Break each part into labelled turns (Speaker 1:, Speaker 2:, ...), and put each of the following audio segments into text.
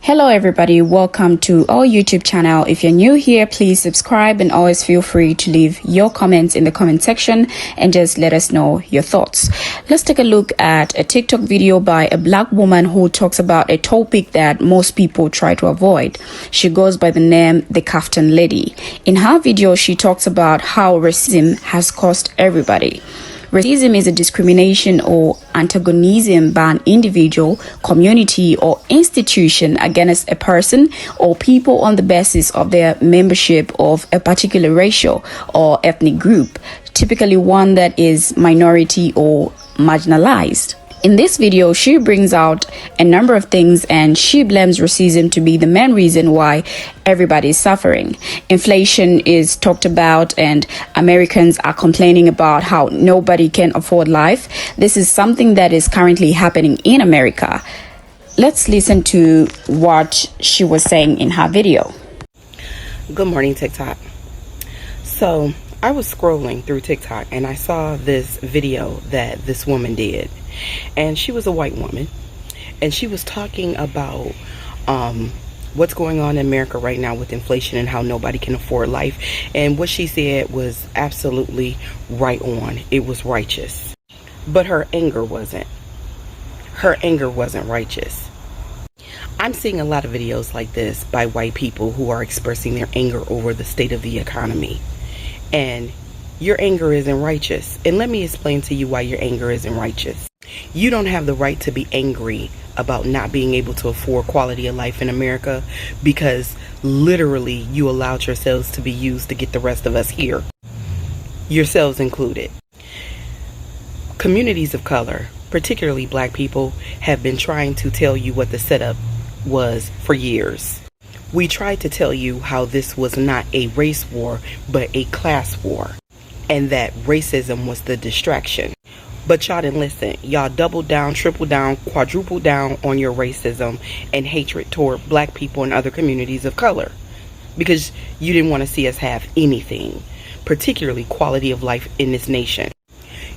Speaker 1: Hello everybody, welcome to our YouTube channel. If you're new here, please subscribe and always feel free to leave your comments in the comment section and just let us know your thoughts. Let's take a look at a TikTok video by a black woman who talks about a topic that most people try to avoid. She goes by the name The Kaftan Lady. In her video, she talks about how racism has cost everybody. Racism is a discrimination or antagonism by an individual, community, or institution against a person or people on the basis of their membership of a particular racial or ethnic group, typically one that is minority or marginalized. In this video, she brings out a number of things and she blames racism to be the main reason why everybody is suffering. Inflation is talked about and Americans are complaining about how nobody can afford life. This is something that is currently happening in America. Let's listen to what she was saying in her video.
Speaker 2: Good morning, TikTok. So I was scrolling through TikTok and I saw this video that this woman did. And she was a white woman, and she was talking about what's going on in America right now with inflation and how nobody can afford life. And what she said was absolutely right on. It was righteous. But her anger wasn't. Her anger wasn't righteous. I'm seeing a lot of videos like this by white people who are expressing their anger over the state of the economy. And your anger isn't righteous. And let me explain to you why your anger isn't righteous. You don't have the right to be angry about not being able to afford quality of life in America because literally you allowed yourselves to be used to get the rest of us here, yourselves included. Communities of color, particularly black people, have been trying to tell you what the setup was for years. We tried to tell you how this was not a race war, but a class war, and that racism was the distraction. But y'all didn't listen. Y'all doubled down, tripled down, quadrupled down on your racism and hatred toward black people and other communities of color because you didn't want to see us have anything, particularly quality of life in this nation.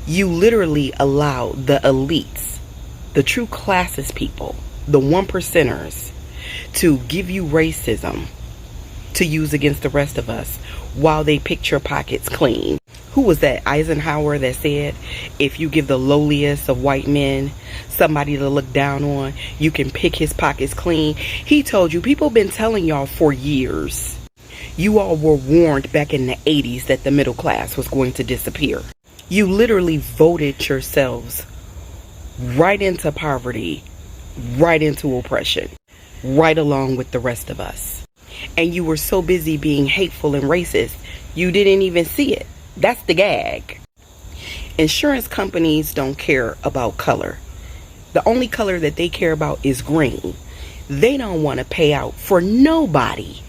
Speaker 2: You literally allowed the elites, the true classist people, the 1%ers, to give you racism to use against the rest of us while they picked your pockets clean. Who was that? Eisenhower that said, if you give the lowliest of white men somebody to look down on, you can pick his pockets clean. He told you, people been telling y'all for years. You all were warned back in the 80s that the middle class was going to disappear. You literally voted yourselves right into poverty, right into oppression, right along with the rest of us. And you were so busy being hateful and racist, you didn't even see it. That's the gag. Insurance companies don't care about color. The only color that they care about is green. They don't want to pay out for nobody.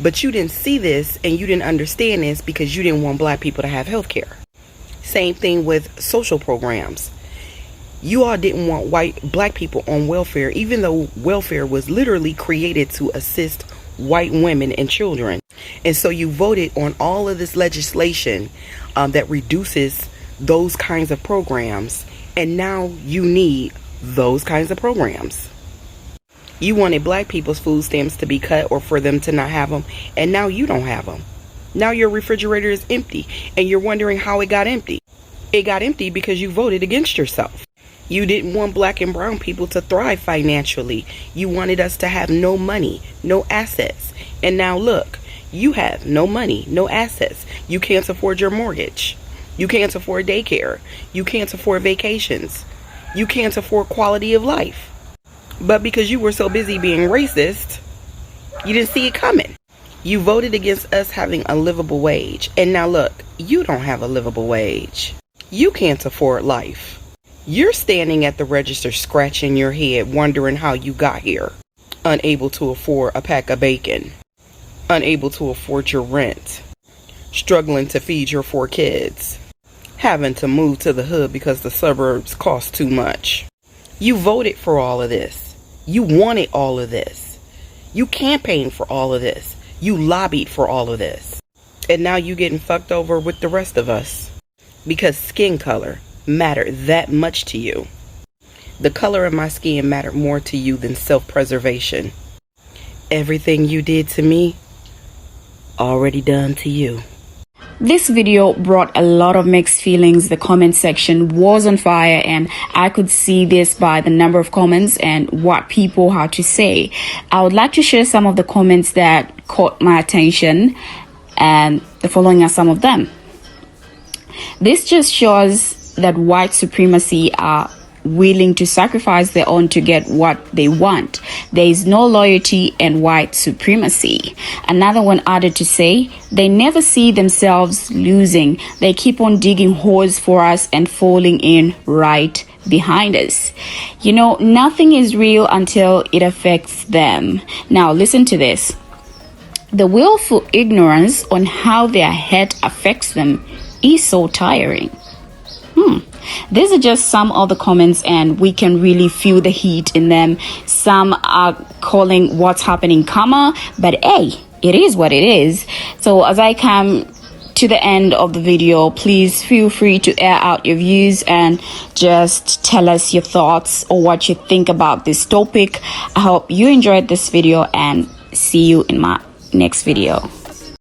Speaker 2: But you didn't see this and you didn't understand this because you didn't want black people to have health care. Same thing with social programs. You all didn't want black people on welfare, even though welfare was literally created to assist white women and children. And so you voted on all of this legislation that reduces those kinds of programs. And now you need those kinds of programs. You wanted black people's food stamps to be cut or for them to not have them. And now you don't have them. Now your refrigerator is empty and you're wondering how it got empty. It got empty because you voted against yourself. You didn't want black and brown people to thrive financially. You wanted us to have no money, no assets. And now look, you have no money, no assets. You can't afford your mortgage. You can't afford daycare. You can't afford vacations. You can't afford quality of life. But because you were so busy being racist, you didn't see it coming. You voted against us having a livable wage. And now look, you don't have a livable wage. You can't afford life. You're standing at the register scratching your head wondering how you got here. Unable to afford a pack of bacon. Unable to afford your rent. Struggling to feed your 4 kids. Having to move to the hood because the suburbs cost too much. You voted for all of this. You wanted all of this. You campaigned for all of this. You lobbied for all of this. And now you getting fucked over with the rest of us. Because skin color matter that much to you. The color of my skin mattered more to you than self-preservation. Everything you did to me, already done to you.
Speaker 1: This video brought a lot of mixed feelings. The comment section was on fire, and I could see this by the number of comments and what people had to say. I would like to share some of the comments that caught my attention, and the following are some of them. This just shows that white supremacy are willing to sacrifice their own to get what they want. There is no loyalty in white supremacy. Another one added to say, they never see themselves losing. They keep on digging holes for us and falling in right behind us. You know, nothing is real until it affects them. Now listen to this. The willful ignorance on how their head affects them is so tiring. These are just some of the comments, and we can really feel the heat in them. Some are calling what's happening karma, but hey, it is what it is. So as I come to the end of the video, please feel free to air out your views and just tell us your thoughts or what you think about this topic. I hope you enjoyed this video, and see you in my next video.